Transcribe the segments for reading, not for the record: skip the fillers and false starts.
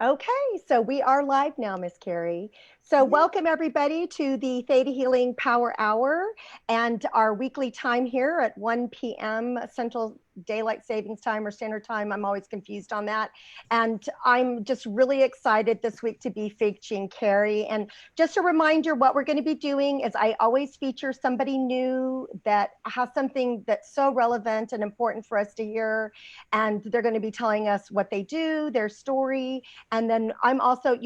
Okay, so we are live now, Miss Karrie. So Yeah. welcome everybody to the Theta Healing Power Hour and our weekly time here at 1 p.m. Central Daylight Savings Time or Standard Time. I'm always confused on that. And I'm just really excited this week to be featuring Karrie. And just a reminder, what we're going to be doing is I always feature somebody new that has something that's so relevant and important for us to hear. And they're going to be telling us what they do, their story, and then I'm also,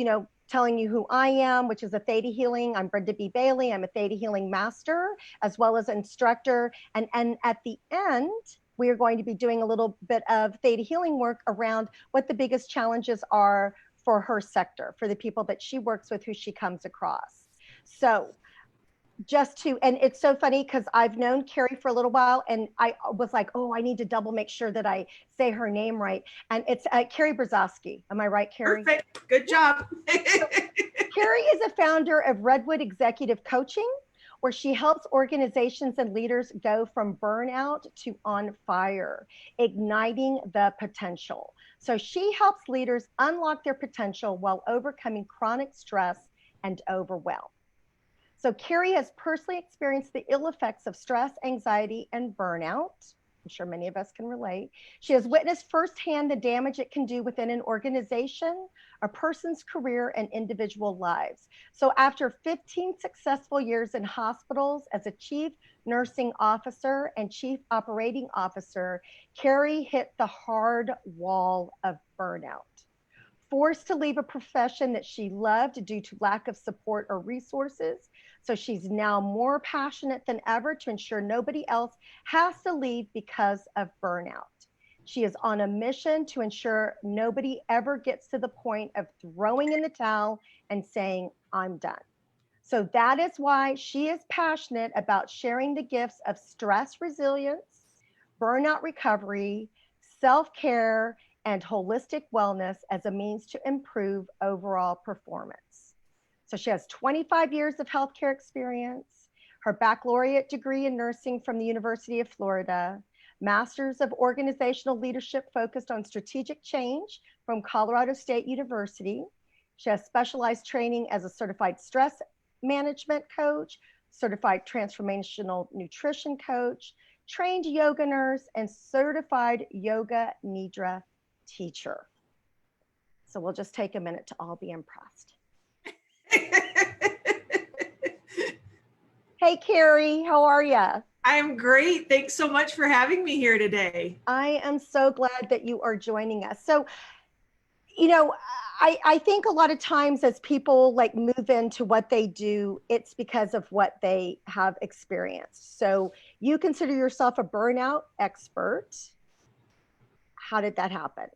telling you who I am, which is a Theta Healing. I'm Brenda B. Bailey. I'm a Theta Healing master as well as instructor. And at the end, we are going to be doing a little bit of Theta Healing work around what the biggest challenges are for her sector, for the people that she works with, who she comes across. So and it's so funny because I've known Karrie for a little while and I was like, oh, I need to double make sure that I say her name right. And it's Karrie Brazaski. Am I right, Karrie? Perfect. Good job. So Karrie is a founder of Redwood Executive Coaching, where she helps organizations and leaders go from burnout to on fire, igniting the potential. So she helps leaders unlock their potential while overcoming chronic stress and overwhelm. So Karrie has personally experienced the ill effects of stress, anxiety, and burnout. I'm sure many of us can relate. She has witnessed firsthand the damage it can do within an organization, a person's career, and individual lives. So after 15 successful years in hospitals as a chief nursing officer and chief operating officer, Karrie hit the hard wall of burnout. Forced to leave a profession that she loved due to lack of support or resources. So she's now more passionate than ever to ensure nobody else has to leave because of burnout. She is on a mission to ensure nobody ever gets to the point of throwing in the towel and saying, I'm done. So that is why she is passionate about sharing the gifts of stress resilience, burnout recovery, self care, and holistic wellness as a means to improve overall performance. So she has 25 years of healthcare experience, her baccalaureate degree in nursing from the University of Florida, master's of organizational leadership focused on strategic change from Colorado State University. She has specialized training as a certified stress management coach, certified transformational nutrition coach, trained yoga nurse, and certified yoga nidra teacher. So we'll just take a minute to all be impressed. Hey, Karrie, how are you? I'm great. Thanks so much for having me here today. I am so glad that you are joining us. So, you know, I think a lot of times as people like move into what they do, it's because of what they have experienced. So you consider yourself a burnout expert. How did that happen?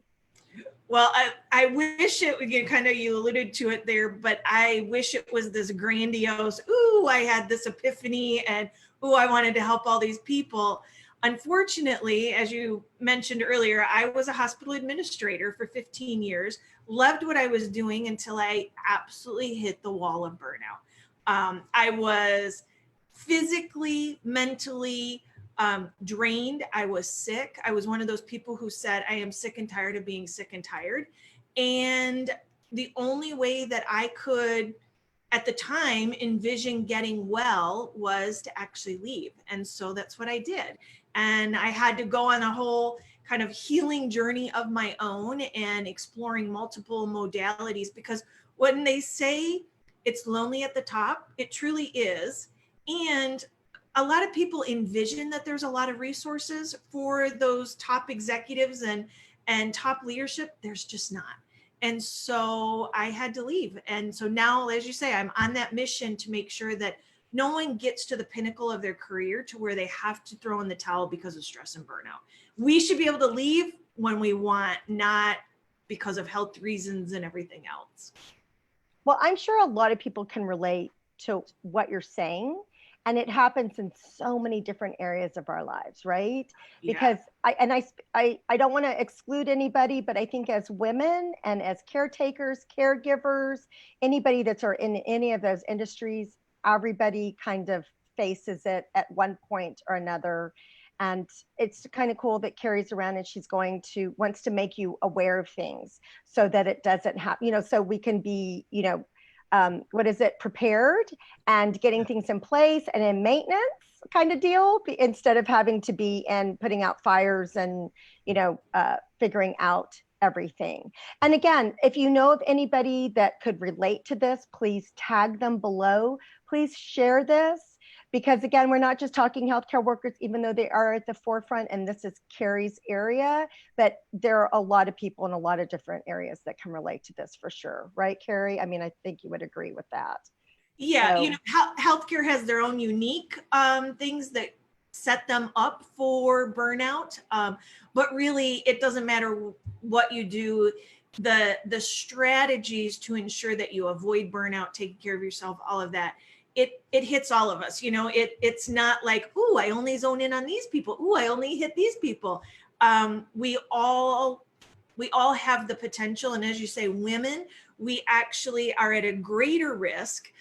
Well, I wish it would kind of, you alluded to it there, but I wish it was this grandiose, ooh, I had this epiphany and ooh, I wanted to help all these people. Unfortunately, as you mentioned earlier, I was a hospital administrator for 15 years, loved what I was doing until I absolutely hit the wall of burnout. I was physically, mentally, drained. I was sick. I was one of those people who said, I am sick and tired of being sick and tired. And the only way that I could, at the time, envision getting well was to actually leave. And so that's what I did. And I had to go on a whole kind of healing journey of my own and exploring multiple modalities, because when they say it's lonely at the top, it truly is. And a lot of people envision that there's a lot of resources for those top executives and top leadership. There's just not. And so I had to leave. And so now, as you say, I'm on that mission to make sure that no one gets to the pinnacle of their career to where they have to throw in the towel because of stress and burnout. We should be able to leave when we want, not because of health reasons and everything else. Well, I'm sure a lot of people can relate to what you're saying. And it happens in so many different areas of our lives, right? Yeah. Because I don't want to exclude anybody, but I think as women and as caretakers, caregivers, anybody that's in any of those industries, everybody kind of faces it at one point or another. And it's kind of cool that Karrie's around and she's wants to make you aware of things so that it doesn't happen, so we can be, what is it, prepared and getting things in place and in maintenance kind of deal, instead of having to be and putting out fires and, figuring out everything. And again, if you know of anybody that could relate to this, please tag them below. Please share this, because again, we're not just talking healthcare workers, even though they are at the forefront and this is Karrie's area, but there are a lot of people in a lot of different areas that can relate to this for sure. Right, Karrie? I mean, I think you would agree with that. Yeah, healthcare has their own unique things that set them up for burnout. But really, it doesn't matter what you do. The strategies to ensure that you avoid burnout, taking care of yourself, all of that, it hits all of us. It's not like, ooh, I only zone in on these people. Ooh, I only hit these people. We all have the potential. And as you say, women, we actually are at a greater risk.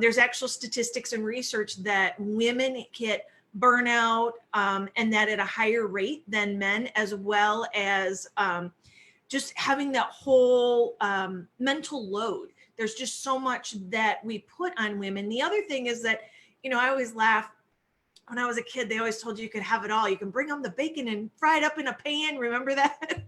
There's actual statistics and research that women get burnout and that at a higher rate than men, as well as just having that whole mental load. There's just so much that we put on women. The other thing is that, I always laugh. When I was a kid, they always told you could have it all. You can bring them the bacon and fry it up in a pan. Remember that?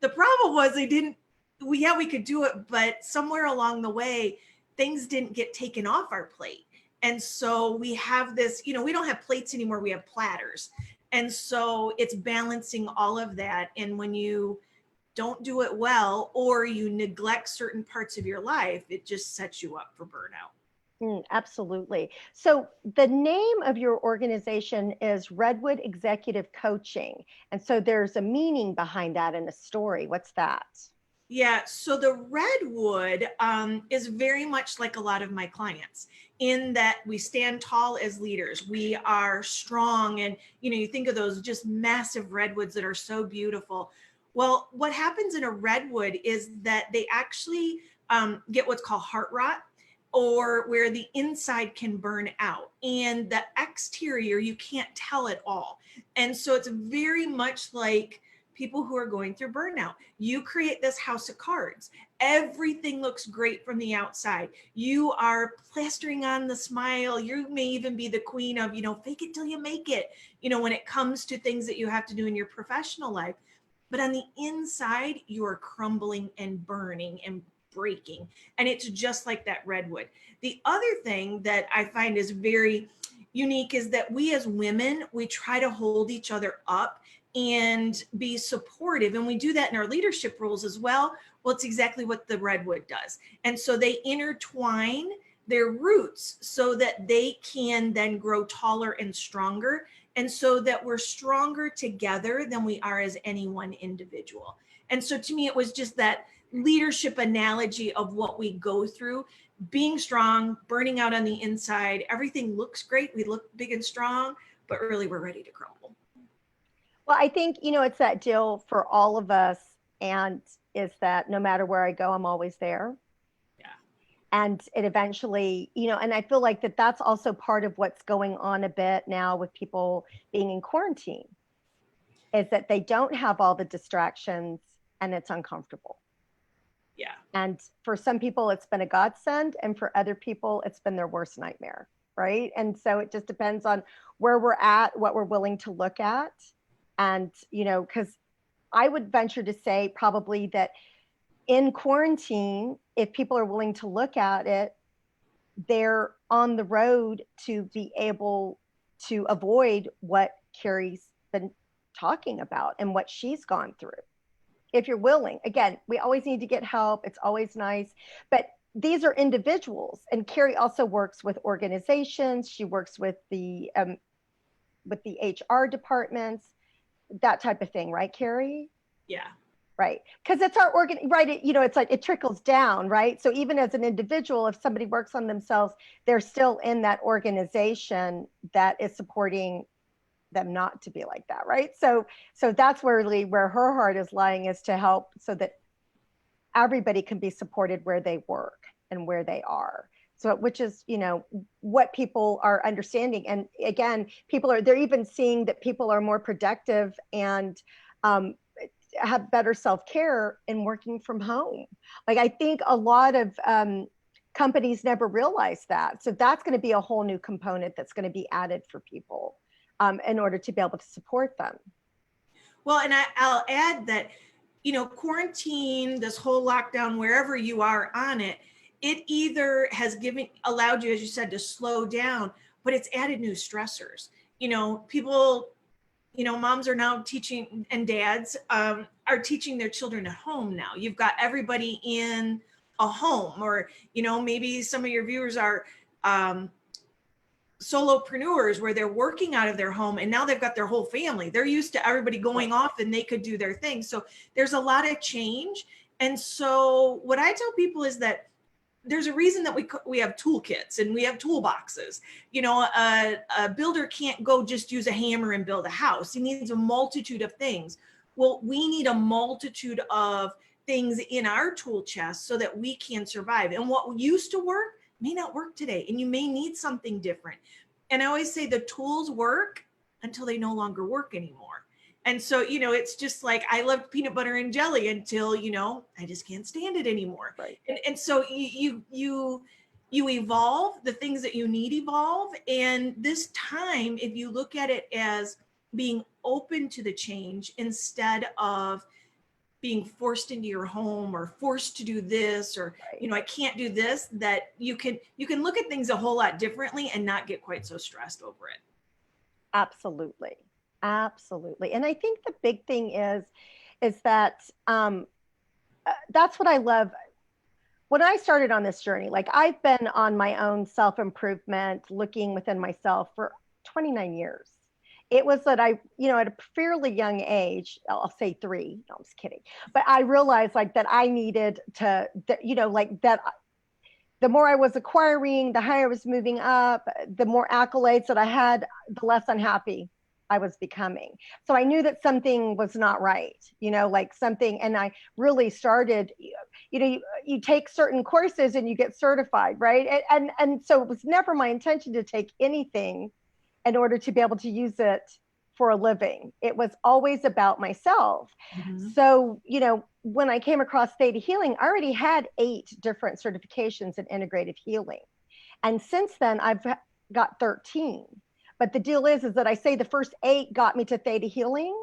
The problem was we could do it, but somewhere along the way, things didn't get taken off our plate. And so we have this, we don't have plates anymore. We have platters. And so it's balancing all of that. And when you don't do it well, or you neglect certain parts of your life, it just sets you up for burnout. Absolutely. So the name of your organization is Redwood Executive Coaching. And so there's a meaning behind that and a story. What's that? Yeah, so the Redwood is very much like a lot of my clients, in that we stand tall as leaders. We are strong. And, you think of those just massive redwoods that are so beautiful. Well, what happens in a redwood is that they actually get what's called heart rot, or where the inside can burn out and the exterior, you can't tell at all. And so it's very much like people who are going through burnout. You create this house of cards. Everything looks great from the outside. You are plastering on the smile. You may even be the queen of, fake it till you make it, when it comes to things that you have to do in your professional life. But on the inside, you are crumbling and burning and breaking. And it's just like that redwood. The other thing that I find is very unique is that we as women, we try to hold each other up and be supportive. And we do that in our leadership roles as well. Well, it's exactly what the redwood does. And so they intertwine their roots so that they can then grow taller and stronger. And so that we're stronger together than we are as any one individual. And so to me, it was just that leadership analogy of what we go through, being strong, burning out on the inside. Everything looks great. We look big and strong, but really we're ready to crumble. Well, I think, it's that deal for all of us. And is that no matter where I go, I'm always there. Yeah. And it eventually, and I feel like that's also part of what's going on a bit now with people being in quarantine, is that they don't have all the distractions and it's uncomfortable. Yeah. And for some people, it's been a godsend. And for other people, it's been their worst nightmare. Right. And so it just depends on where we're at, what we're willing to look at. And, because I would venture to say probably that in quarantine, if people are willing to look at it, they're on the road to be able to avoid what Karrie's been talking about and what she's gone through. If you're willing, again, we always need to get help. It's always nice, but these are individuals. And Karrie also works with organizations. She works with the HR departments, that type of thing, right, Karrie? Yeah. Right. Because it's our right. It's like it trickles down, right? So even as an individual, if somebody works on themselves, they're still in that organization that is supporting them not to be like that, right? So that's really where her heart is lying, is to help so that everybody can be supported where they work and where they are. So, which is, what people are understanding. And again, they're even seeing that people are more productive and have better self-care in working from home. Like, I think a lot of companies never realize that. So that's going to be a whole new component that's going to be added for people in order to be able to support them. Well, and I'll add that, quarantine, this whole lockdown, wherever you are on it, it either has allowed you, as you said, to slow down, but it's added new stressors. People, moms are now teaching, and dads are teaching their children at home now. You've got everybody in a home, or, maybe some of your viewers are solopreneurs where they're working out of their home and now they've got their whole family. They're used to everybody going off and they could do their thing. So there's a lot of change. And so what I tell people is that there's a reason that we have toolkits and we have toolboxes. A builder can't go just use a hammer and build a house. He needs a multitude of things. Well, we need a multitude of things in our tool chest so that we can survive. And what used to work may not work today, and you may need something different. And I always say the tools work until they no longer work anymore. And so, it's just like, I loved peanut butter and jelly until, I just can't stand it anymore. Right. And so you evolve, the things that you need evolve. And this time, if you look at it as being open to the change instead of being forced into your home or forced to do this, or, I can't do this, that you can look at things a whole lot differently and not get quite so stressed over it. Absolutely. Absolutely. And I think the big thing is that that's what I love. When I started on this journey, like, I've been on my own self-improvement, looking within myself for 29 years. It was that I, at a fairly young age, I'll say 3, no, I'm just kidding. But I realized, like, that I needed to, like, that the more I was acquiring, the higher I was moving up, the more accolades that I had, the less unhappy I was becoming. So I knew that something was not right, like something, and I really started, you take certain courses and you get certified, right? And so it was never my intention to take anything in order to be able to use it for a living. It was always about myself. Mm-hmm. So, when I came across ThetaHealing, I already had 8 different certifications in integrative healing. And since then, I've got 13. But the deal is that I say the first 8 got me to ThetaHealing.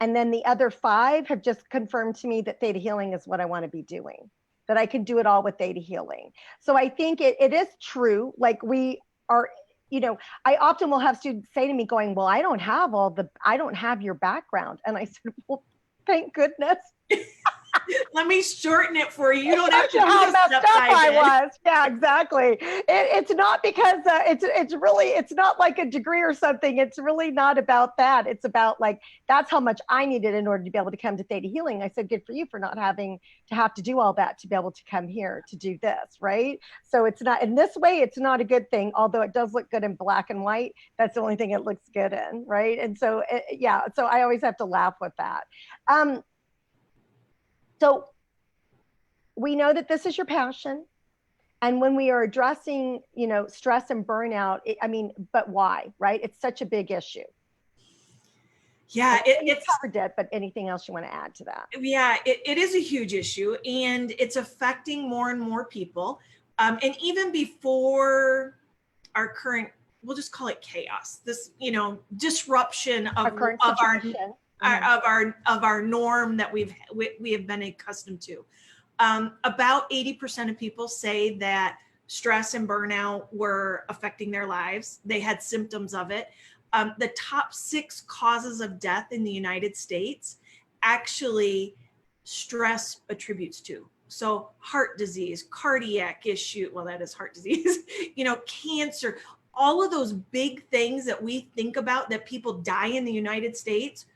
And then the other 5 have just confirmed to me that ThetaHealing is what I want to be doing, that I can do it all with ThetaHealing. So I think it is true. Like, we are, I often will have students say to me going, well, I don't have your background. And I said, well, thank goodness. Let me shorten it for you. You don't have to how messed up I was. Yeah, exactly. It's not because it's not like a degree or something. It's really not about that. It's about, like, that's how much I needed in order to be able to come to ThetaHealing. I said, good for you for not having to have to do all that to be able to come here to do this, right? So it's not, in this way, it's not a good thing, although it does look good in black and white. That's the only thing it looks good in, right? And so, so I always have to laugh with that. So we know that this is your passion. And when we are addressing, stress and burnout, but why, right? It's such a big issue. Yeah, it's covered it, but anything else you want to add to that? Yeah, it is a huge issue, and it's affecting more and more people. And even before our current, we'll just call it chaos, this, disruption of our norm that we have been accustomed to. About 80% of people say that stress and burnout were affecting their lives. They had symptoms of it. The top 6 causes of death in the United States, actually, stress attributes to. So heart disease, cardiac issue, well, that is heart disease, cancer, all of those big things that we think about that people die in the United States,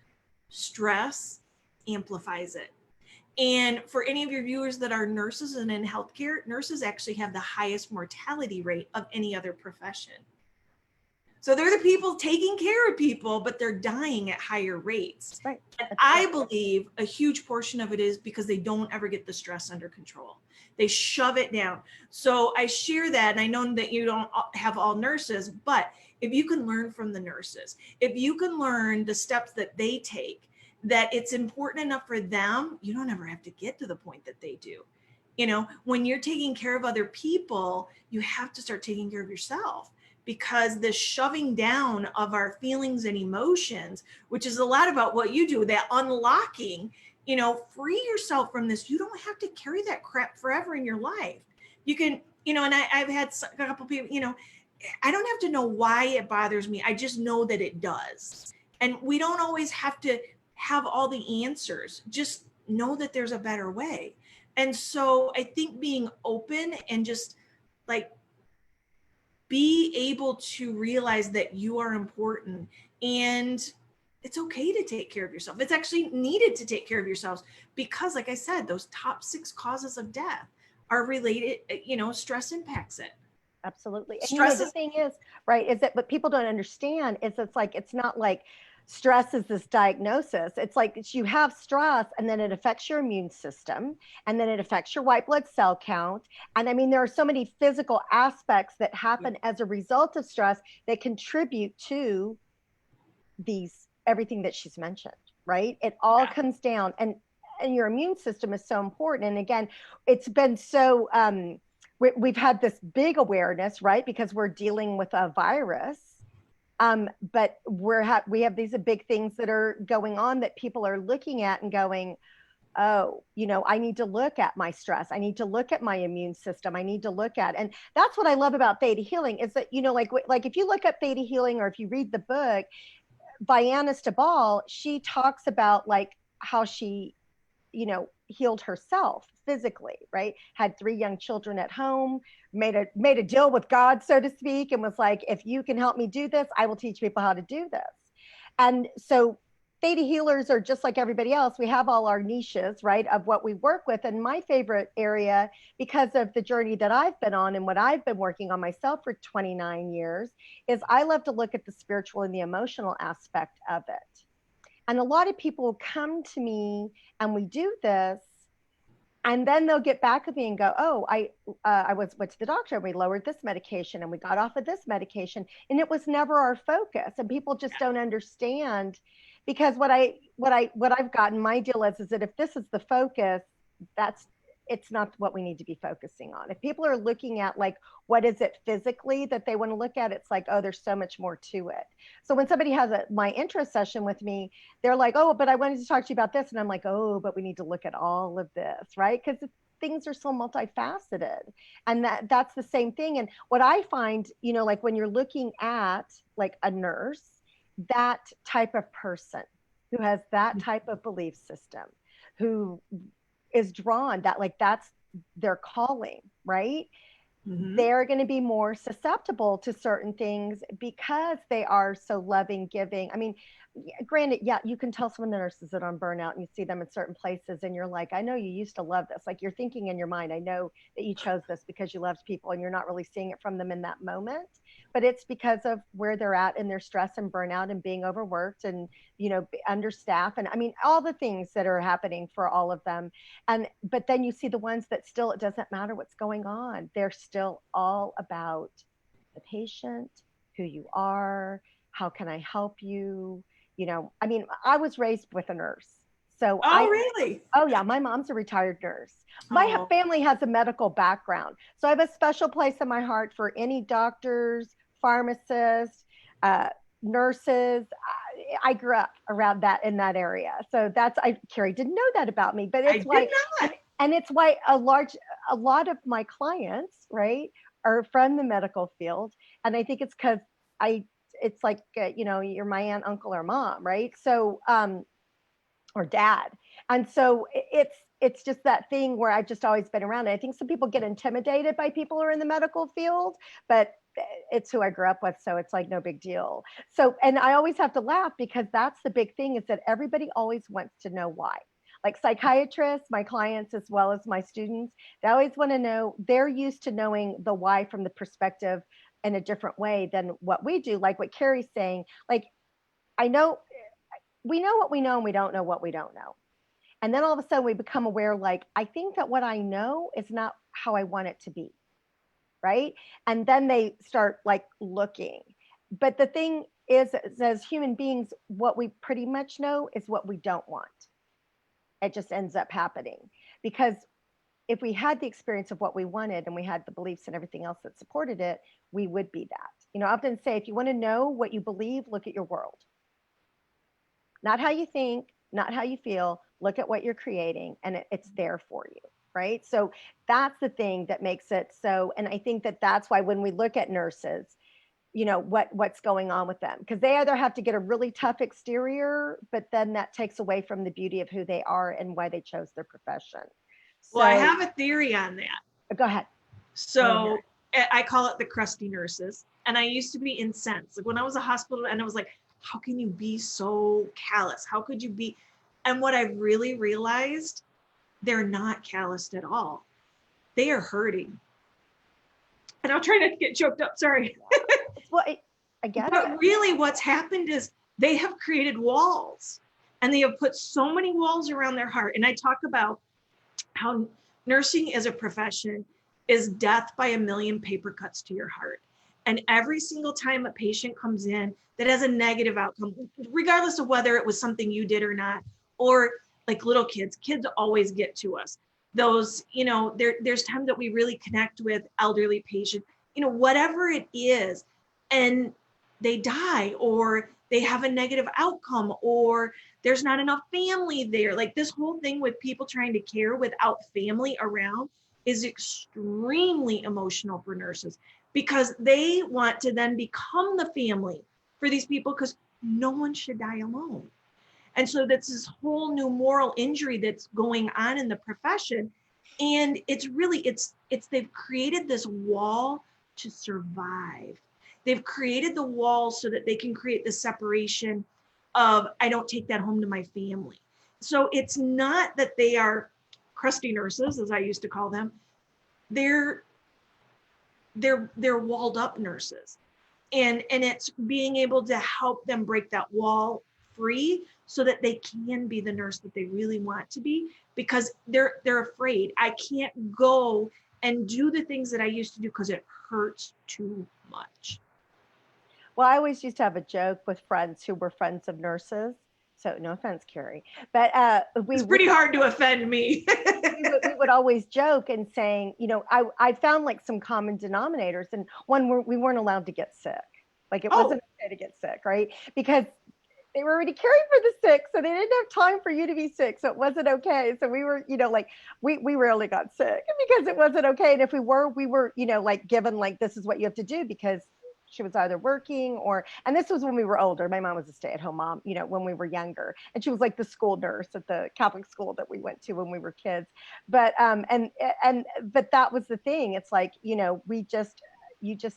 stress amplifies it. And for any of your viewers that are nurses and in healthcare, nurses actually have the highest mortality rate of any other profession. So they're the people taking care of people, but they're dying at higher rates. Right. And I believe a huge portion of it is because they don't ever get the stress under control. They shove it down. So I share that, and I know that you don't have all nurses, but if you can learn from the nurses, if you can learn the steps that they take, that it's important enough for them, you don't ever have to get to the point that they do. You know, when you're taking care of other people, you have to start taking care of yourself, because the shoving down of our feelings and emotions, which is a lot about what you do, that unlocking, you know, free yourself from this. You don't have to carry that crap forever in your life. You can, you know, and I've had a couple people, you know, I don't have to know why it bothers me. I just know that it does. And we don't always have to have all the answers. Just know that there's a better way. And so I think being open and just like be able to realize that you are important, and it's okay to take care of yourself. It's actually needed to take care of yourselves, because like I said, those top 6 causes of death are related, you know, stress impacts it. Absolutely. And Stress the is, thing is, right, is that what people don't understand is it's like, it's not like stress is this diagnosis. It's like you have stress and then it affects your immune system and then it affects your white blood cell count. And I mean, there are so many physical aspects that happen as a result of stress that contribute to these, everything that she's mentioned, right? It all comes down, and your immune system is so important. And again, it's been so, we've had this big awareness, right? Because we're dealing with a virus. But we have these big things that are going on that people are looking at and going, oh, you know, I need to look at my stress. I need to look at my immune system. I need to look at, and that's what I love about Theta Healing is that, you know, like if you look up Theta Healing or if you read the book by Anna Stabal, she talks about like how she, you know, healed herself physically, right? Had 3 young children at home, made a deal with God, so to speak, and was like, if you can help me do this, I will teach people how to do this. And so Theta healers are just like everybody else. We have all our niches, right, of what we work with. And my favorite area, because of the journey that I've been on and what I've been working on myself for 29 years, is I love to look at the spiritual and the emotional aspect of it. And a lot of people come to me and we do this, and then they'll get back with me and go, oh, I went to the doctor and we lowered this medication and we got off of this medication, and it was never our focus. And people just don't understand, because what I've gotten, my deal is that if this is the focus, it's not what we need to be focusing on. If people are looking at like, what is it physically that they want to look at? It's like, oh, there's so much more to it. So when somebody has my interest session with me, they're like, oh, but I wanted to talk to you about this. And I'm like, oh, but we need to look at all of this, right? Because things are so multifaceted. And that's the same thing. And what I find, you know, like when you're looking at like a nurse, that type of person who has that type of belief system, who is drawn, that like that's their calling, right? Mm-hmm. They're going to be more susceptible to certain things because they are so loving, giving. I mean, granted, yeah, you can tell some of the nurses that are on burnout and you see them in certain places and you're like, I know you used to love this. Like you're thinking in your mind, I know that you chose this because you loved people and you're not really seeing it from them in that moment. But it's because of where they're at in their stress and burnout and being overworked and, you know, understaffed. And I mean, all the things that are happening for all of them. But then you see the ones that still, it doesn't matter what's going on. They're still all about the patient, who you are, how can I help you? You know, I mean, I was raised with a nurse. So really? Oh yeah, my mom's a retired nurse. My family has a medical background. So I have a special place in my heart for any doctors, pharmacists, nurses. I grew up around that, in that area. So Karrie didn't know that about me, but it's why, and it's why a lot of my clients, right, are from the medical field. And I think it's because it's like, you know, you're my aunt, uncle, or mom, right? So, or dad. And so it's just that thing where I've just always been around. And I think some people get intimidated by people who are in the medical field, but it's who I grew up with. So it's like no big deal. So, and I always have to laugh because that's the big thing, is that everybody always wants to know why. Like psychiatrists, my clients, as well as my students, they always want to know, they're used to knowing the why from the perspective in a different way than what we do. Like what Karrie's saying, like, I know we know what we know and we don't know what we don't know. And then all of a sudden we become aware, like, I think that what I know is not how I want it to be. Right. And then they start like looking. But the thing is, as human beings, what we pretty much know is what we don't want. It just ends up happening because if we had the experience of what we wanted and we had the beliefs and everything else that supported it, we would be that. You know, I often say, if you want to know what you believe, look at your world. Not how you think, not how you feel, look at what you're creating, and it's there for you. Right. So that's the thing that makes it so. And I think that that's why when we look at nurses, you know, what's going on with them, because they either have to get a really tough exterior, but then that takes away from the beauty of who they are and why they chose their profession. So Well, I have a theory on that. go ahead. So I call it the crusty nurses. And I used to be incensed. Like when I was a hospital, and I was like, how can you be so callous? How could you be? And what I really realized, they're not calloused at all. They are hurting. And I'll try not to get choked up. Sorry. Well, I get But it. really what's happened is they have created walls, and they have put so many walls around their heart. And I talk about how nursing as a profession is death by a million paper cuts to your heart. And every single time a patient comes in that has a negative outcome, regardless of whether it was something you did or not, or like little kids always get to us. Those, you know, there's times that we really connect with elderly patients, you know, whatever it is, and they die, or they have a negative outcome, or there's not enough family there. Like this whole thing with people trying to care without family around is extremely emotional for nurses, because they want to then become the family for these people, because no one should die alone. And so that's this whole new moral injury that's going on in the profession. And it's really, it's they've created this wall to survive. They've created the wall so that they can create the separation of, I don't take that home to my family. So it's not that they are crusty nurses, as I used to call them. They're walled up nurses. And it's being able to help them break that wall free so that they can be the nurse that they really want to be, because they're afraid. I can't go and do the things that I used to do because it hurts too much. Well, I always used to have a joke with friends who were friends of nurses. So no offense, Karrie, but it's pretty hard to offend me. we would always joke and saying, you know, I found like some common denominators, and one, we weren't allowed to get sick. Like it wasn't okay to get sick, right? Because they were already caring for the sick, so they didn't have time for you to be sick, so it wasn't okay. So we were, you know, like we rarely got sick because it wasn't okay. And if we were, you know, like given like this is what you have to do, because she was either working or, and this was when we were older. My mom was a stay-at-home mom, you know, when we were younger, and she was like the school nurse at the Catholic school that we went to when we were kids. But but that was the thing. It's like, you know, you just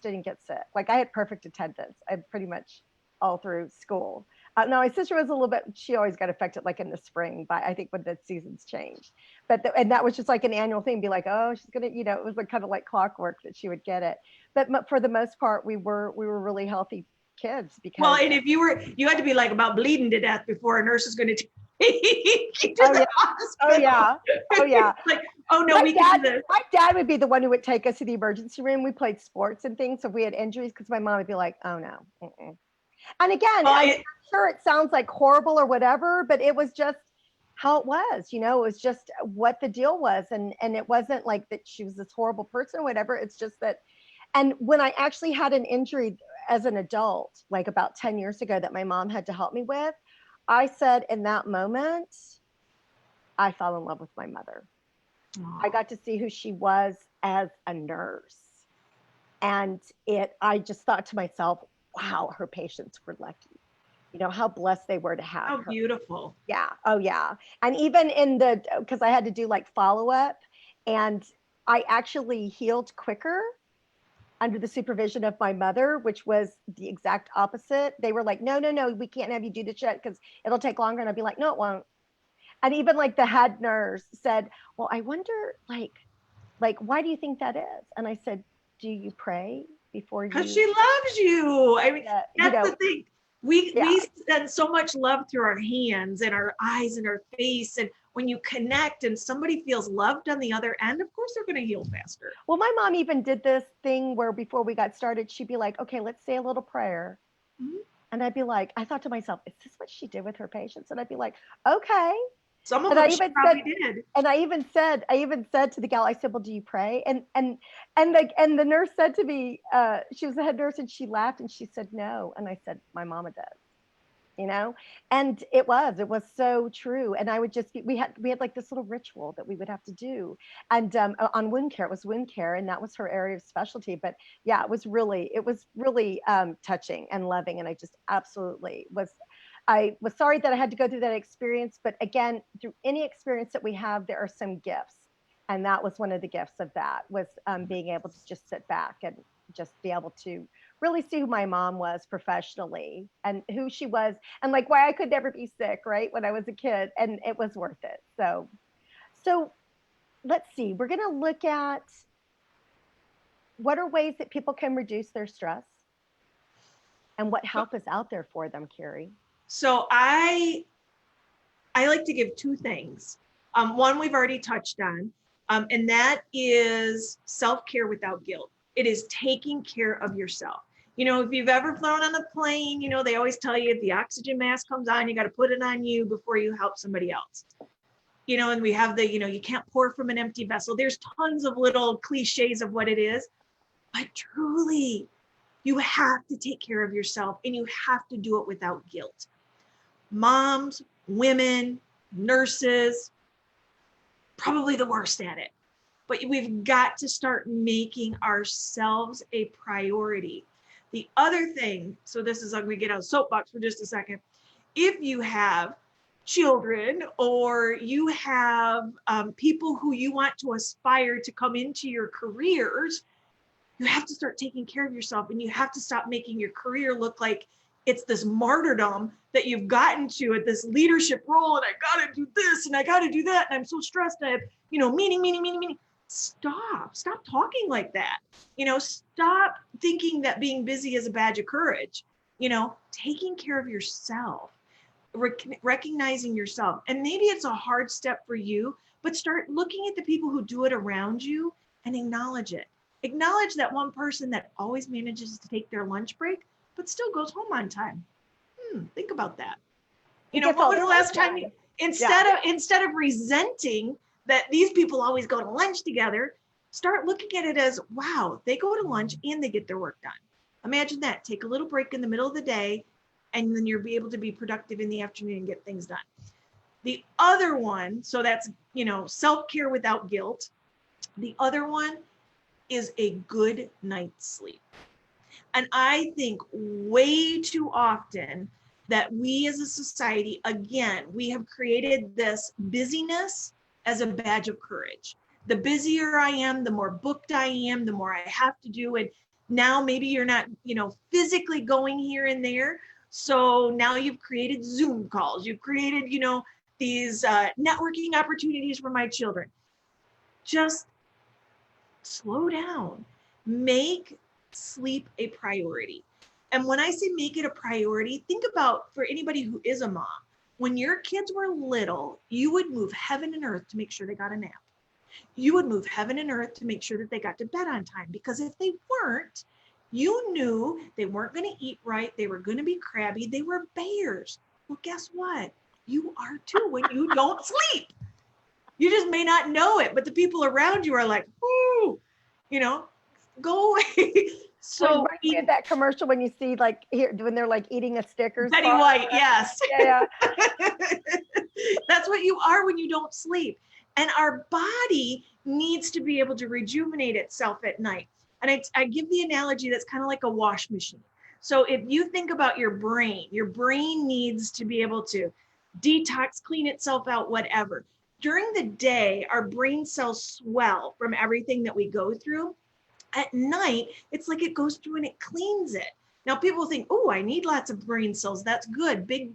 didn't get sick. Like I had perfect attendance. I pretty much all through school. No, my sister was a little bit, she always got affected like in the spring, but I think when the seasons changed. But and that was just like an annual thing, be like, oh, she's gonna, you know, it was like kind of like clockwork that she would get it. But for the most part, we were really healthy kids. Because well, and if you had to be like about bleeding to death before a nurse is going to take you to the hospital. Oh yeah. Like, oh no, my dad would be the one who would take us to the emergency room. We played sports and things, so if we had injuries, because my mom would be like, oh no. Mm-mm. And again, I'm sure it sounds like horrible or whatever, but it was just how it was, you know, it was just what the deal was. And it wasn't like that she was this horrible person or whatever. It's just that. And when I actually had an injury as an adult, like about 10 years ago, that my mom had to help me with, I said in that moment, I fell in love with my mother. Aww. I got to see who she was as a nurse. And I just thought to myself, wow, her patients were lucky. You know, how blessed they were to have her. How beautiful. Yeah. Oh, yeah. And even because I had to do like follow-up, and I actually healed quicker under the supervision of my mother, which was the exact opposite. They were like, no, we can't have you do this yet because it'll take longer. And I'd be like, no, it won't. And even like the head nurse said, well, I wonder, like, why do you think that is? And I said, do you pray before Because you, she loves you. I mean, you that's know, the thing. We yeah. we send so much love through our hands and our eyes and our face. And when you connect and somebody feels loved on the other end, of course they're going to heal faster. Well, my mom even did this thing where before we got started, she'd be like, okay, let's say a little prayer. Mhm. And I'd be like, I thought to myself, is this what she did with her patients? And I'd be like, okay. Some of And them she probably did. I even said to the gal, I said, well, do you pray? And the nurse said to me, she was the head nurse, and she laughed and she said, no. And I said, my mama does, you know? And it was so true. And I would just be, we had like this little ritual that we would have to do. And on wound care, it was wound care, and that was her area of specialty. But yeah, it was really touching and loving. And I just absolutely was, I was sorry that I had to go through that experience. But again, through any experience that we have, there are some gifts. And that was one of the gifts of that, was being able to just sit back and just be able to really see who my mom was professionally and who she was, and like why I could never be sick, right, when I was a kid. And it was worth it. So let's see. We're going to look at what are ways that people can reduce their stress and what help is out there for them, Karrie. So I like to give two things. One we've already touched on, and that is self-care without guilt. It is taking care of yourself. You know, if you've ever flown on a plane, you know, they always tell you if the oxygen mask comes on, you got to put it on you before you help somebody else. You know, and we have the, you know, you can't pour from an empty vessel. There's tons of little cliches of what it is, but truly, you have to take care of yourself, and you have to do it without guilt. Moms, women, nurses, probably the worst at it. But we've got to start making ourselves a priority. The other thing, so this is like we get on a soapbox for just a second. If you have children or you have people who you want to aspire to come into your careers, you have to start taking care of yourself, and you have to stop making your career look like it's this martyrdom that you've gotten to at this leadership role, and I got to do this and I got to do that, and I'm so stressed, and I have, you know, meaning. Stop talking like that. You know, stop thinking that being busy is a badge of courage. You know, taking care of yourself, recognizing yourself. And maybe it's a hard step for you, but start looking at the people who do it around you and acknowledge it. Acknowledge that one person that always manages to take their lunch break, but still goes home on time. Think about that. You know, when was the last time you, instead of resenting that these people always go to lunch together, start looking at it as, wow, they go to lunch and they get their work done. Imagine that. Take a little break in the middle of the day, and then you'll be able to be productive in the afternoon and get things done. The other one, so that's, you know, self-care without guilt. The other one is a good night's sleep. And I think way too often that we as a society, again, we have created this busyness as a badge of courage. The busier I am, the more booked I am, the more I have to do. And now maybe you're not, you know, physically going here and there. So now you've created Zoom calls. You've created, you know, these networking opportunities for my children. Just slow down. Make sleep a priority. And when I say make it a priority, think about, for anybody who is a mom, when your kids were little, you would move heaven and earth to make sure they got a nap. You would move heaven and earth to make sure that they got to bed on time, because if they weren't, you knew they weren't going to eat right. They were going to be crabby. They were bears. Well, guess what? You are too when you don't sleep. You just may not know it, but the people around you are like, ooh, you know, go away. So you had that commercial when you see like here when they're like eating a Snickers Betty bar. White, yes. Yeah. That's what you are when you don't sleep. And our body needs to be able to rejuvenate itself at night. And I give the analogy that's kind of like a wash machine. So if you think about your brain needs to be able to detox, clean itself out, whatever. During the day, our brain cells swell from everything that we go through. At night, it's like it goes through and it cleans it. Now people think, oh, I need lots of brain cells. That's good. Big,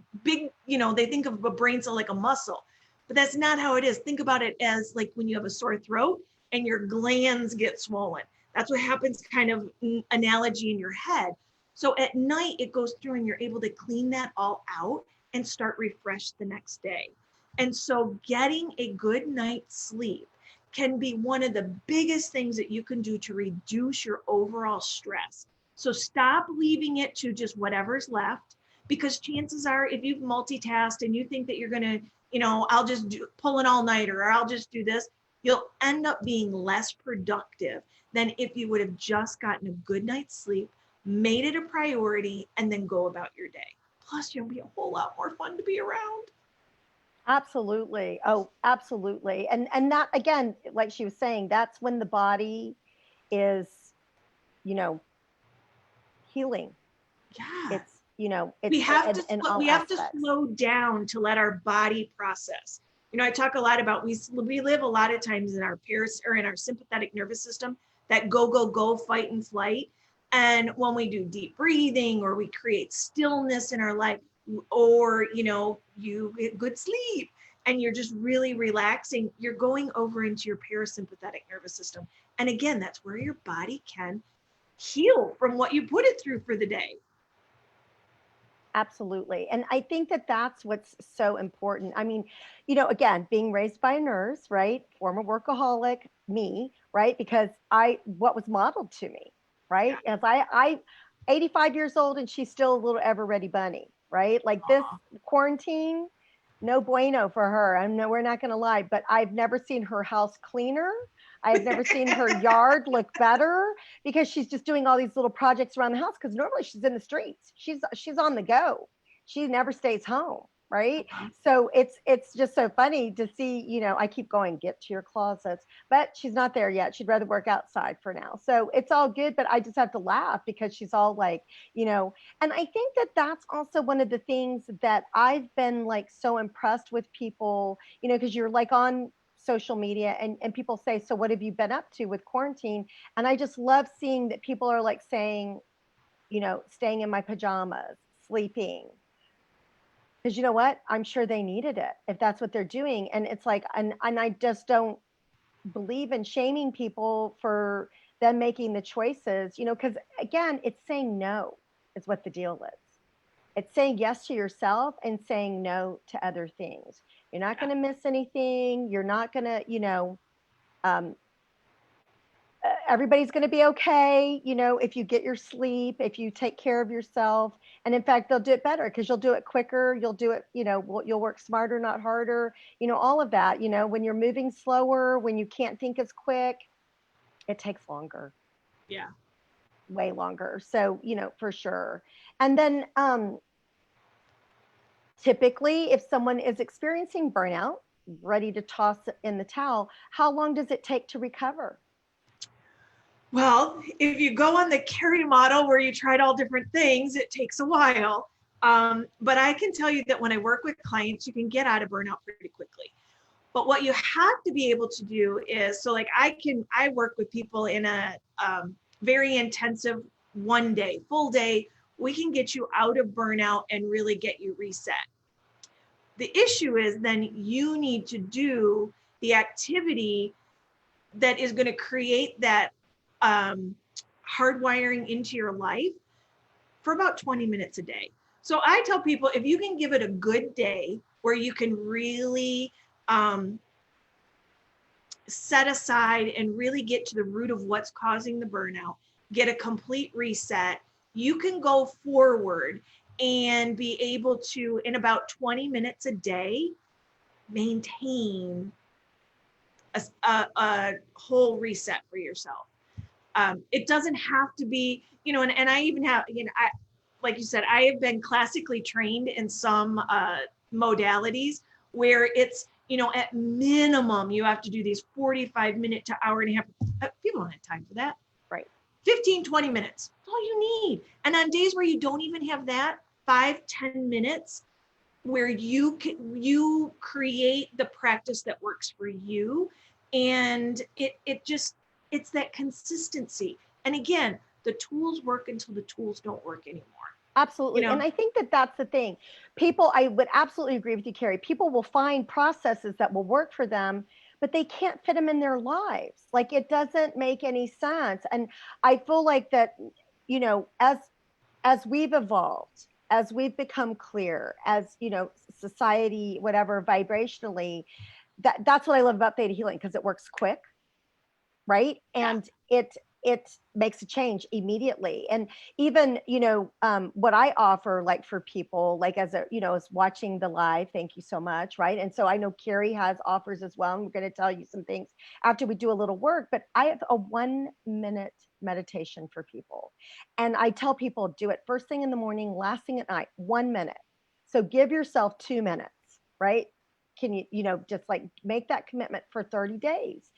you know, they think of a brain cell like a muscle, but that's not how it is. Think about it as like when you have a sore throat and your glands get swollen. That's what happens, kind of analogy in your head. So at night, it goes through and you're able to clean that all out and start refreshed the next day. And so getting a good night's sleep can be one of the biggest things that you can do to reduce your overall stress. So stop leaving it to just whatever's left, because chances are, if you've multitasked and you think that you're going to, I'll just pull an all-nighter, or I'll just do this, you'll end up being less productive than if you would have just gotten a good night's sleep, made it a priority, and then go about your day. Plus, you'll be a whole lot more fun to be around. Absolutely. Oh, absolutely. And that, again, like she was saying, that's when the body is, you know, healing. Yeah. It's, it's We have in all we have to aspects. slow down to let our body process. I talk a lot about, we live a lot of times in our in our sympathetic nervous system, that go, fight and flight. And when we do deep breathing, or we create stillness in our life, or you get good sleep and you're just really relaxing, you're going over into your parasympathetic nervous system. And again, that's where your body can heal from what you put it through for the day. Absolutely. And I think that that's what's so important. I mean, again, being raised by a nurse, right? Former workaholic, me, right? Because what was modeled to me, right? As I 85 years old and she's still a little ever ready bunny, right? Like this quarantine, no bueno for her. I know we're not going to lie, but I've never seen her house cleaner. I've never seen her yard look better, because she's just doing all these little projects around the house, because normally she's in the streets. She's on the go. She never stays home, right? So it's just so funny to see, I keep going, get to your closets, but she's not there yet. She'd rather work outside for now. So it's all good, but I just have to laugh because she's all like, and I think that that's also one of the things that I've been like so impressed with people, because you're like on social media, and people say, so what have you been up to with quarantine? And I just love seeing that people are like saying, staying in my pajamas, sleeping. Because you know what? I'm sure they needed it if that's what they're doing. And it's like, and I just don't believe in shaming people for them making the choices, because again, it's saying no is what the deal is. It's saying yes to yourself and saying no to other things. You're not going to miss anything. You're not going to, um, everybody's going to be okay. If you get your sleep, if you take care of yourself. And in fact, they'll do it better because you'll do it quicker. You'll do it, you'll work smarter, not harder. All of that, when you're moving slower, when you can't think as quick, it takes longer. Yeah. Way longer. So, for sure. And then, typically, if someone is experiencing burnout, ready to toss in the towel, how long does it take to recover? Well, if you go on the Karrie model where you tried all different things, it takes a while. But I can tell you that when I work with clients, you can get out of burnout pretty quickly. But what you have to be able to do is, so like I work with people in a very intensive 1 day, full day. We can get you out of burnout and really get you reset. The issue is then you need to do the activity that is going to create that hardwiring into your life for about 20 minutes a day. So I tell people, if you can give it a good day where you can really set aside and really get to the root of what's causing the burnout, get a complete reset, you can go forward and be able to, in about 20 minutes a day, maintain a whole reset for yourself. It doesn't have to be, and I even have, like you said, I have been classically trained in some modalities where it's, at minimum, you have to do these 45-minute to hour and a half. People don't have time for that. Right. 15, 20 minutes, that's all you need. And on days where you don't even have that, 5-10 minutes where you create the practice that works for you. And it's that consistency. And again, the tools work until the tools don't work anymore. Absolutely. And I think that that's the thing. People, I would absolutely agree with you, Karrie. People will find processes that will work for them, but they can't fit them in their lives. Like it doesn't make any sense. And I feel like that, as we've evolved, as we've become clear, as society, whatever, vibrationally, that's what I love about theta healing, because it works quick, right? Yeah. And it makes a change immediately. And even what I offer, like for people, like as as watching the live, thank you so much, right? And so I know Karrie has offers as well, and we're going to tell you some things after we do a little work. But I have a 1 minute meditation for people, and I tell people, do it first thing in the morning, last thing at night, 1 minute. So give yourself 2 minutes, right? Can just like make that commitment for 30 days,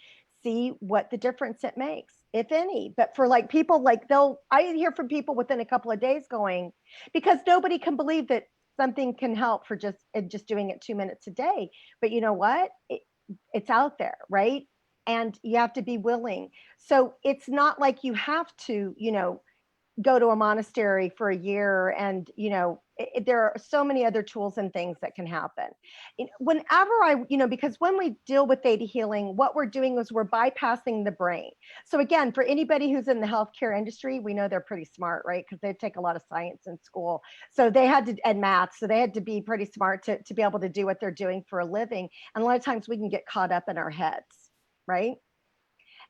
see what the difference it makes, if any. But for like people, like I hear from people within a couple of days going, because nobody can believe that something can help for just doing it 2 minutes a day. But you know what? It's out there, right? And you have to be willing. So it's not like you have to, go to a monastery for a year. And there are so many other tools and things that can happen whenever because when we deal with theta healing, what we're doing is we're bypassing the brain. So again, for anybody who's in the healthcare industry, we know they're pretty smart, right? Because they take a lot of science in school, so they had to, and math, so they had to be pretty smart to be able to do what they're doing for a living. And a lot of times we can get caught up in our heads, right?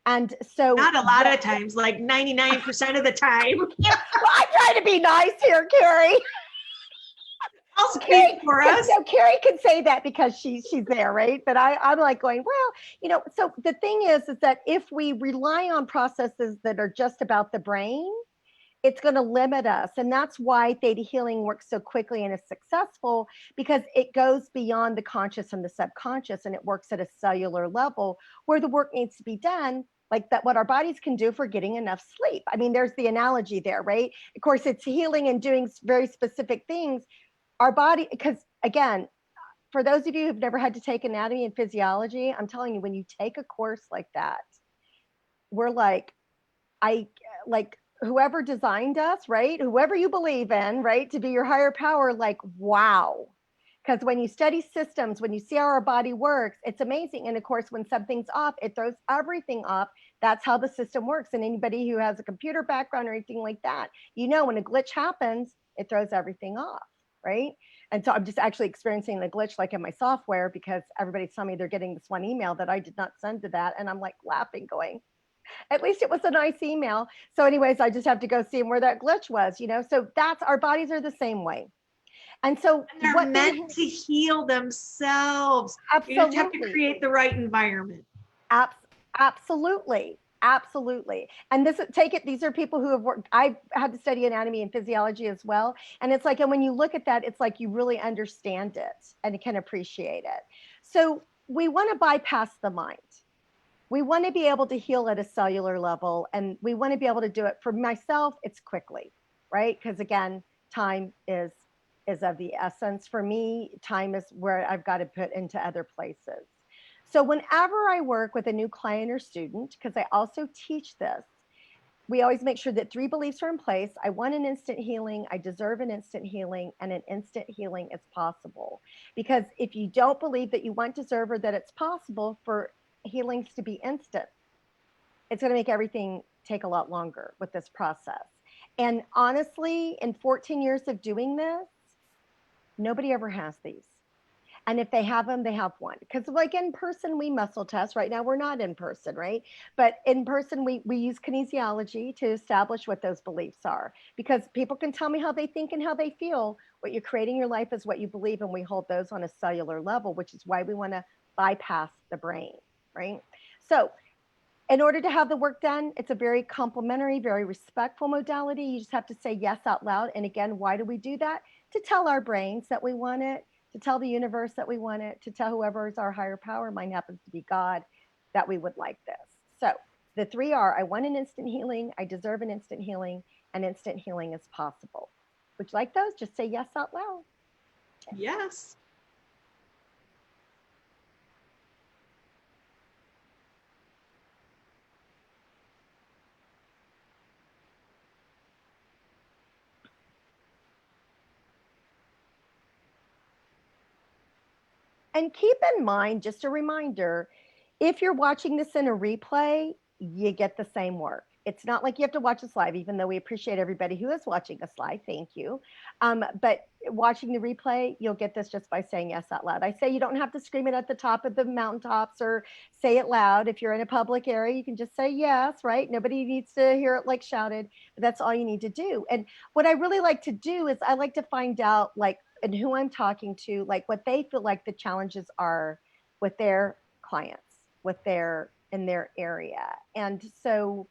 And so Not a lot of times, like 99% of the time. well, I'm trying to be nice here, Karrie. I'll speak for us. No, Karrie can say that because she's there, right? But I'm like going, well, so the thing is that if we rely on processes that are just about the brain, it's going to limit us. And that's why theta healing works so quickly and is successful, because it goes beyond the conscious and the subconscious, and it works at a cellular level where the work needs to be done, like that, what our bodies can do for getting enough sleep. I mean, there's the analogy there, right? Of course, it's healing and doing very specific things. Our body, because again, for those of you who've never had to take anatomy and physiology, I'm telling you, when you take a course like that, we're like, I like whoever designed us, right? Whoever you believe in, right? To be your higher power, like, wow. Because when you study systems, when you see how our body works, it's amazing. And of course, when something's off, it throws everything off. That's how the system works. And anybody who has a computer background or anything like that, when a glitch happens, it throws everything off, right? And so I'm just actually experiencing the glitch like in my software, because everybody's telling me they're getting this one email that I did not send to that. And I'm like laughing, going, at least it was a nice email. So anyways, I just have to go see where that glitch was, so that's, our bodies are the same way. And so and they're meant to heal themselves. Absolutely. You just have to create the right environment. Absolutely. Absolutely. And these are people who have worked, I've had to study anatomy and physiology as well. And it's like, and when you look at that, it's like you really understand it and can appreciate it. So we want to bypass the mind. We want to be able to heal at a cellular level, and we want to be able to do it. For myself, it's quickly, right? Because again, time is of the essence. For me, time is where I've got to put into other places. So whenever I work with a new client or student, because I also teach this, we always make sure that 3 beliefs are in place. I want an instant healing, I deserve an instant healing, and an instant healing is possible. Because if you don't believe that you want, deserve, or that it's possible for healings to be instant, it's going to make everything take a lot longer with this process. And honestly, in 14 years of doing this, nobody ever has these. And if they have them, they have one. Because like in person, we muscle test. Right now, we're not in person, right? But in person, we use kinesiology to establish what those beliefs are. Because people can tell me how they think and how they feel. What you're creating your life is what you believe, and we hold those on a cellular level, which is why we want to bypass the brain, right? So in order to have the work done, it's a very complimentary, very respectful modality. You just have to say yes out loud. And again, why do we do that? To tell our brains that we want it, to tell the universe that we want it, to tell whoever is our higher power, mine happens to be God, that we would like this. So the 3 are, I want an instant healing, I deserve an instant healing, and instant healing is possible. Would you like those? Just say yes out loud. Yes. And keep in mind, just a reminder, If you're watching this in a replay, you get the same work. It's not like you have to watch us live, even though we appreciate everybody who is watching us live. Thank you. But watching the replay, you'll get this just by saying yes out loud. I say you don't have to scream it at the top of the mountaintops or say it loud. If you're in a public area, you can just say yes, right? Nobody needs to hear it like shouted, but that's all you need to do. And what I really like to do is I like to find out like, and who I'm talking to, like what they feel like the challenges are with their clients, with their in their area. And so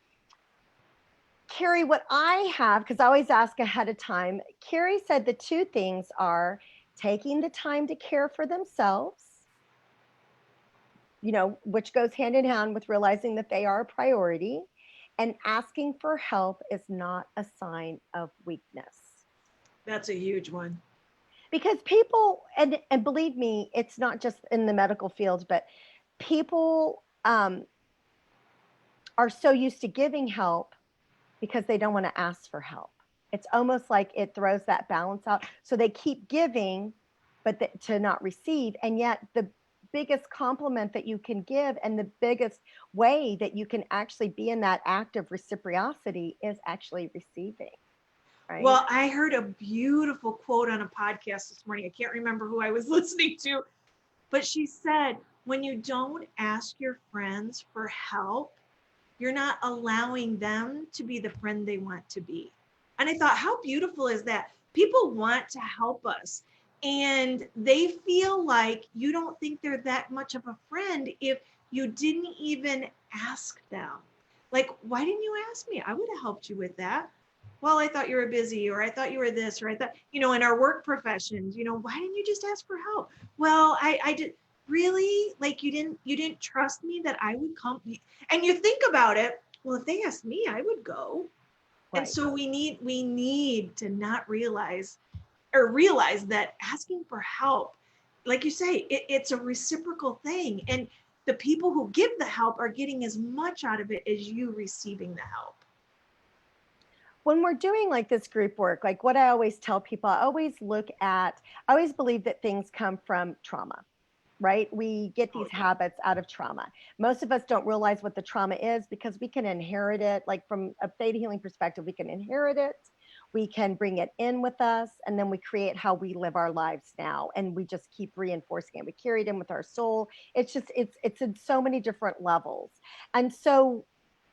Karrie, what I have, because I always ask ahead of time, Karrie said the two things are taking the time to care for themselves, which goes hand in hand with realizing that they are a priority, and asking for help is not a sign of weakness. That's a huge one. Because people, and believe me, it's not just in the medical field, but people are so used to giving help because they don't want to ask for help. It's almost like it throws that balance out. So they keep giving, but to not receive. And yet, the biggest compliment that you can give and the biggest way that you can actually be in that act of reciprocity is actually receiving. Right? Well, I heard a beautiful quote on a podcast this morning. I can't remember who I was listening to, but she said, when you don't ask your friends for help, you're not allowing them to be the friend they want to be. And I thought, how beautiful is that? People want to help us, and they feel like you don't think they're that much of a friend if you didn't even ask them. Like, why didn't you ask me? I would have helped you with that. Well, I thought you were busy, or I thought you were this, or I thought, in our work professions, why didn't you just ask for help? Well, I did. Really? Like, you didn't trust me that I would come? And you think about it, well, if they asked me, I would go. Right. And so we need to not realize that asking for help, like you say, it's a reciprocal thing. And the people who give the help are getting as much out of it as you receiving the help. When we're doing like this group work, like what I always tell people, I always believe that things come from trauma. Right? We get these habits out of trauma. Most of us don't realize what the trauma is because we can inherit it. Like from a theta healing perspective, we can inherit it. We can bring it in with us, and then we create how we live our lives now. And we just keep reinforcing it. We carry it in with our soul. It's in so many different levels. And so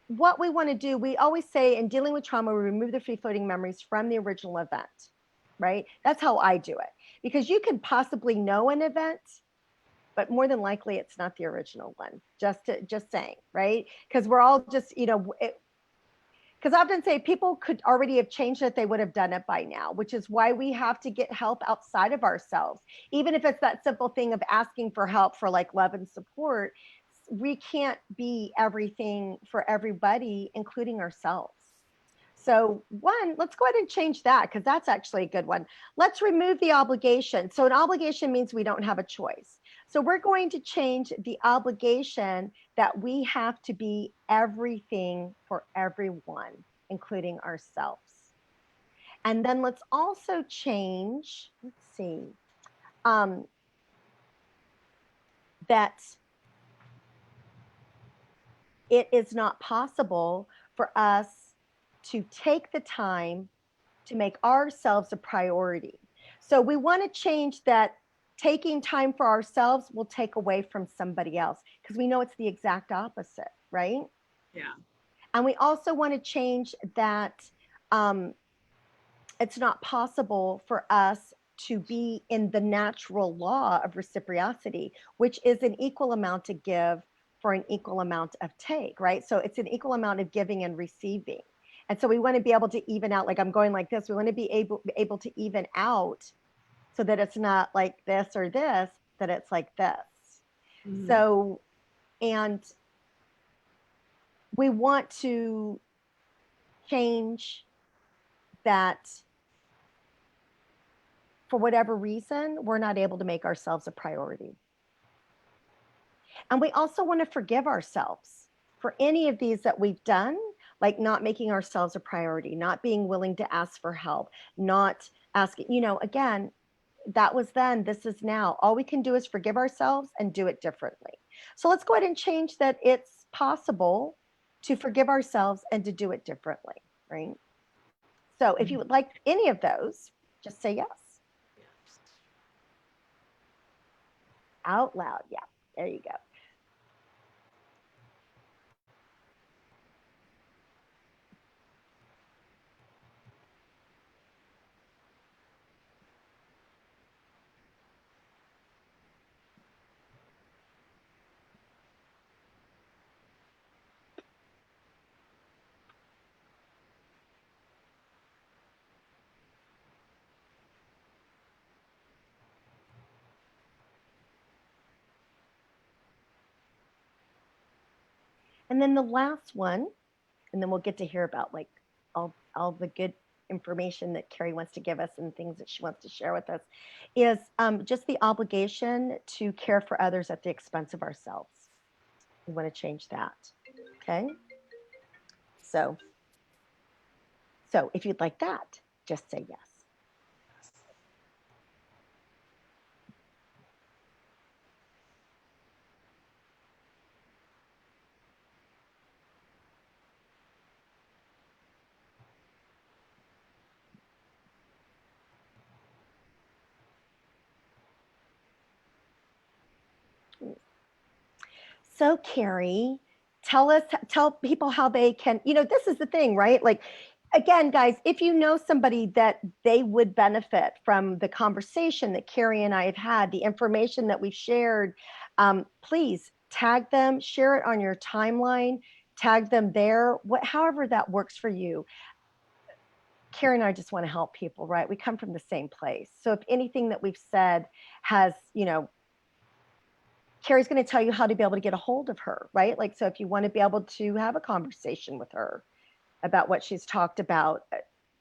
what we want to do, we always say in dealing with trauma, we remove the free floating memories from the original event, right? That's how I do it. Because you can possibly know an event, but more than likely it's not the original one. Just saying, right? Because we're all just, because I often say people could already have changed it, they would have done it by now, which is why we have to get help outside of ourselves. Even if it's that simple thing of asking for help for like love and support, we can't be everything for everybody, including ourselves. So one, let's go ahead and change that because that's actually a good one. Let's remove the obligation. So an obligation means we don't have a choice. So we're going to change the obligation that we have to be everything for everyone, including ourselves. And then let's also change, let's see, that it is not possible for us to take the time to make ourselves a priority. So we want to change that taking time for ourselves will take away from somebody else because we know it's the exact opposite, right? Yeah. And we also want to change that it's not possible for us to be in the natural law of reciprocity, which is an equal amount to give for an equal amount of take, right? So it's an equal amount of giving and receiving. And so we want to be able to even out, like I'm going like this, we want to be able to even out so that it's not like this or this, that it's like this. Mm-hmm. So, and we want to change that for whatever reason, we're not able to make ourselves a priority. And we also want to forgive ourselves for any of these that we've done, like not making ourselves a priority, not being willing to ask for help, not asking, again, that was then, this is now. All we can do is forgive ourselves and do it differently. So let's go ahead and change that it's possible to forgive ourselves and to do it differently, right? So if you would like any of those, just say yes. Out loud. Yeah, there you go. And then the last one, and then we'll get to hear about like all the good information that Karrie wants to give us and things that she wants to share with us, is just the obligation to care for others at the expense of ourselves. We want to change that. Okay. So if you'd like that, just say yes. So Karrie, tell people how they can, this is the thing, right? Like, again, guys, if you know somebody that they would benefit from the conversation that Karrie and I have had, the information that we've shared, please tag them, share it on your timeline, tag them there, however that works for you. Karrie and I just want to help people, right? We come from the same place. So if anything that we've said has, Karrie's going to tell you how to be able to get a hold of her, right? Like, so if you want to be able to have a conversation with her about what she's talked about,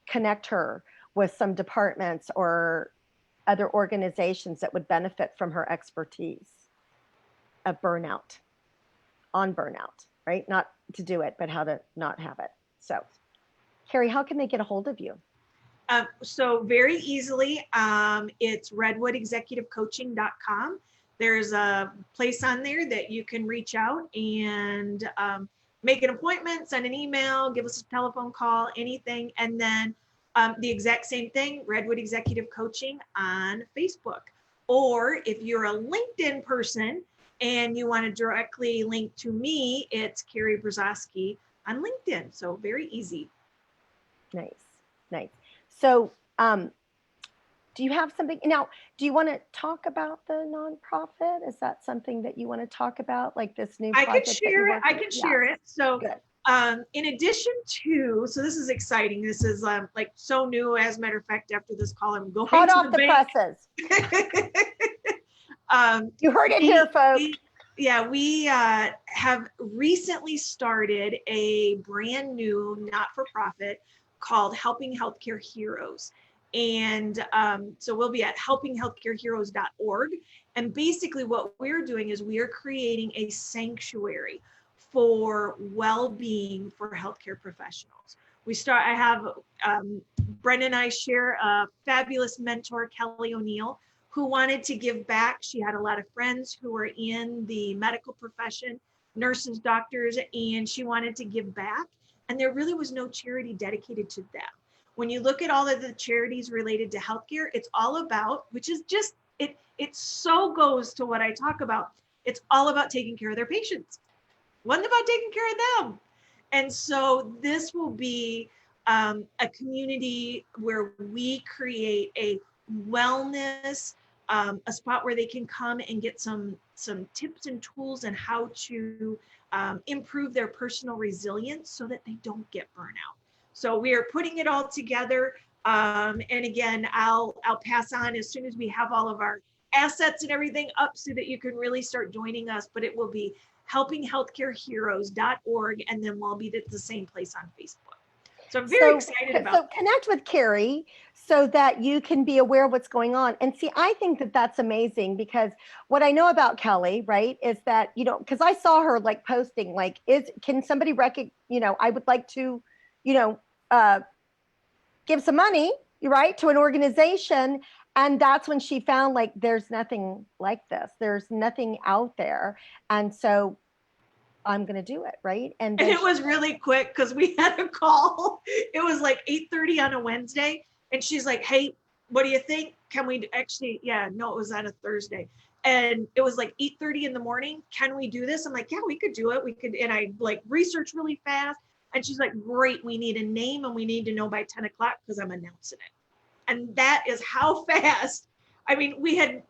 connect her with some departments or other organizations that would benefit from her expertise of burnout, on burnout, right? Not to do it, but how to not have it. So, Karrie, how can they get a hold of you? So very easily, it's redwoodexecutivecoaching.com. There's a place on there that you can reach out and make an appointment, send an email, give us a telephone call, anything. And then the exact same thing, Redwood Executive Coaching on Facebook. Or if you're a LinkedIn person and you want to directly link to me, it's Karrie Brazaski on LinkedIn. So very easy. Nice. So, do you have something now? Do you want to talk about the nonprofit? Is that something that you want to talk about, like this new project? I can share it. So, in addition to, so this is exciting. This is like so new. As a matter of fact, after this call, I'm going hot to off the presses. You heard it here, folks. We have recently started a brand new not-for-profit called Helping Healthcare Heroes. And so we'll be at helpinghealthcareheroes.org. And basically what we're doing is we are creating a sanctuary for well-being for healthcare professionals. I have Brenda and I share a fabulous mentor, Kelly O'Neill, who wanted to give back. She had a lot of friends who were in the medical profession, nurses, doctors, and she wanted to give back. And there really was no charity dedicated to them. When you look at all of the charities related to healthcare, it's all about, which is just, it so goes to what I talk about. It's all about taking care of their patients. It wasn't about taking care of them. And so this will be a community where we create a wellness, a spot where they can come and get some tips and tools on how to improve their personal resilience so that they don't get burnout. So we are putting it all together. And again, I'll pass on as soon as we have all of our assets and everything up so that you can really start joining us. But it will be helpinghealthcareheroes.org, and then we'll be at the same place on Facebook. So I'm very excited about that. So connect with Karrie so that you can be aware of what's going on. And see, I think that that's amazing, because what I know about Kelly, right, is that, because I saw her like posting, like, can somebody I would like to, give some money, right, to an organization. And that's when she found like there's nothing like this. There's nothing out there. And so I'm going to do it, right? And And then it was really quick because we had a call. It was like 8:30 on a Wednesday. And she's like, hey, what do you think? Can we actually, yeah, no, it was on a Thursday. And it was like 8:30 in the morning. Can we do this? I'm like, yeah, we could do it. We could. And I like researched really fast. And she's like, great, we need a name and we need to know by 10 o'clock because I'm announcing it. And that is how fast. I mean, we had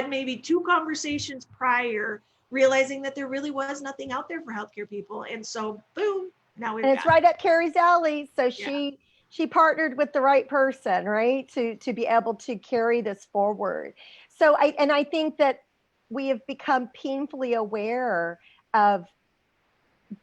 maybe 2 conversations prior, realizing that there really was nothing out there for healthcare people. And so, boom, now we've and it's got right up Carrie's alley. So it. Yeah. she partnered with the right person, right, to be able to carry this forward. So I think that we have become painfully aware of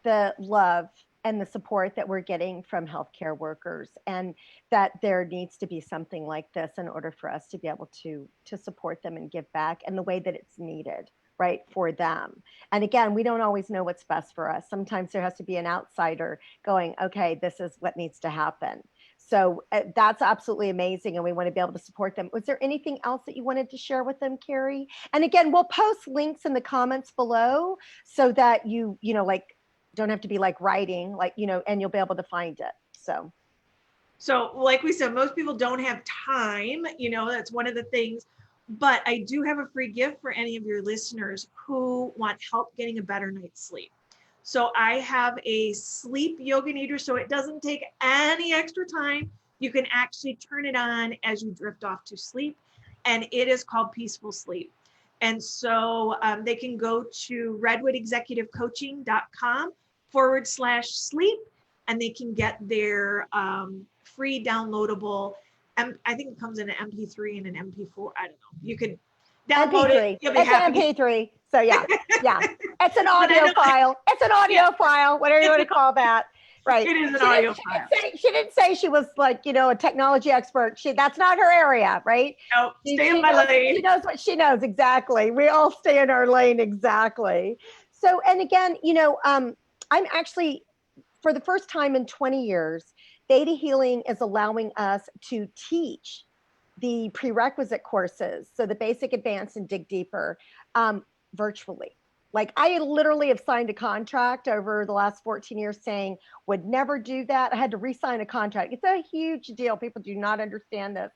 the love and the support that we're getting from healthcare workers, and that there needs to be something like this in order for us to be able to support them and give back in the way that it's needed, right, for them. And again, we don't always know what's best for us. Sometimes there has to be an outsider going, okay, this is what needs to happen. So that's absolutely amazing, and we want to be able to support them. Was there anything else that you wanted to share with them, Karrie? And again, we'll post links in the comments below so that you know, like, don't have to be like writing, like, you know, and you'll be able to find it. So, like we said, most people don't have time. That's one of the things. But I do have a free gift for any of your listeners who want help getting a better night's sleep. So I have a sleep yoga nidra, so it doesn't take any extra time. You can actually turn it on as you drift off to sleep, and it is called Peaceful Sleep. And so they can go to redwoodexecutivecoaching.com/sleep, and they can get their free downloadable. I think it comes in an MP3 and an MP4. I don't know. You could download it. MP3. You'll be It's happy. an MP3. So yeah. It's an But audio file. It's an audio file, whatever you want to call that. Right. It is an audio file. She didn't say she was like, you know, a technology expert. That's not her area, right? Nope, stay in my lane. She knows what she knows, exactly. We all stay in our lane, exactly. So, and again, you know, I'm actually, for the first time in 20 years, ThetaHealing is allowing us to teach the prerequisite courses, so the basic, advanced, and dig deeper, virtually. Like, I literally have signed a contract over the last 14 years saying would never do that. I had to re-sign a contract. It's a huge deal. People do not understand this.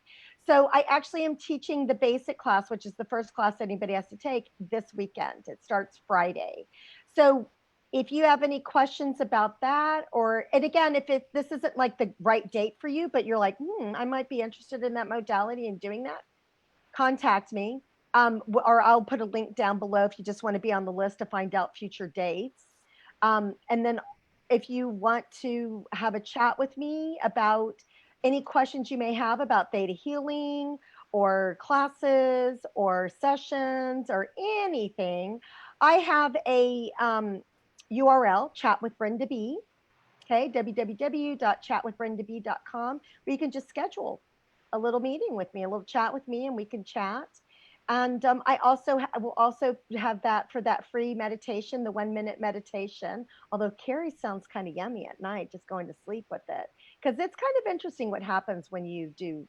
So I actually am teaching the basic class, which is the first class anybody has to take, this weekend. It starts Friday. So if you have any questions about that, or, and again, if this isn't like the right date for you, but you're like, I might be interested in that modality and doing that, contact me. Or I'll put a link down below if you just want to be on the list to find out future dates. And then if you want to have a chat with me about any questions you may have about ThetaHealing or classes or sessions or anything, I have a URL, Chat with Brenda B. Okay, www.chatwithbrendab.com, where you can just schedule a little meeting with me, a little chat with me, and we can chat. And I also will also have that for that free meditation, the 1 minute meditation. Although Karrie sounds kind of yummy at night, just going to sleep with it, because it's kind of interesting what happens when you do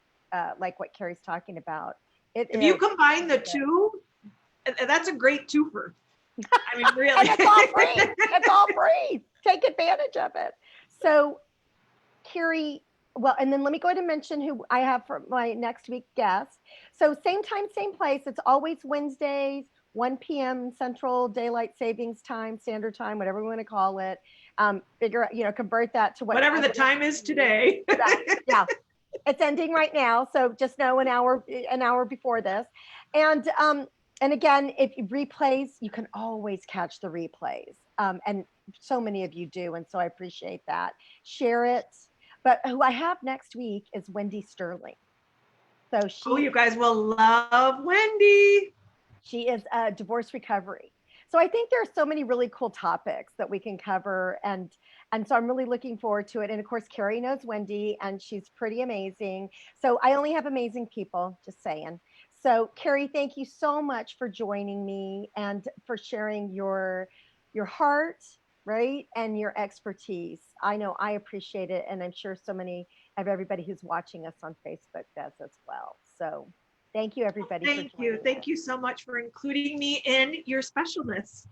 like what Karrie's talking about. If you combine the two, that's a great twofer. I mean, really. And it's all free. It's all free. Take advantage of it. So, Karrie, well, and then let me go ahead and mention who I have for my next week guest. So same time, same place. It's always Wednesdays, 1 p.m. Central Daylight Savings Time, Standard Time, whatever we want to call it. Figure out, you know, convert that to whatever the time is today. Yeah, it's ending right now. So just know an hour before this. And again, if you replays, you can always catch the replays. And so many of you do. And so I appreciate that. Share it. But who I have next week is Wendy Sterling. So you guys will love Wendy. She is a divorce recovery. So I think there are so many really cool topics that we can cover. And so I'm really looking forward to it. And of course, Karrie knows Wendy, and she's pretty amazing. So I only have amazing people, just saying. So Karrie, thank you so much for joining me and for sharing your heart, right, and your expertise. I know I appreciate it, and I'm sure so many of everybody who's watching us on Facebook does as well. So Thank you, everybody. Thank you. Thank you so much for including me in your specialness.